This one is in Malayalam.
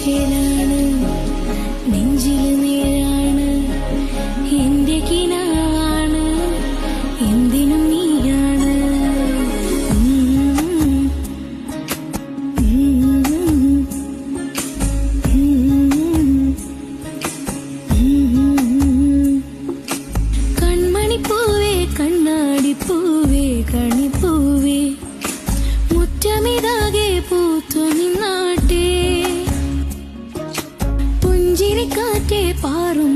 ചേലാണ് നെഞ്ചിൽ നേരാണ് എന്റെ കിനാണ് എന്തിനും നീയാണ് കൺമണിപ്പൂവേ കണ്ണാടിപ്പൂവേ കണിപ്പൂവേ മുറ്റമിതാകെ പൂത്തു നിന്നാട്ടെ പുഞ്ചിരിക്കാറ്റെ പാറും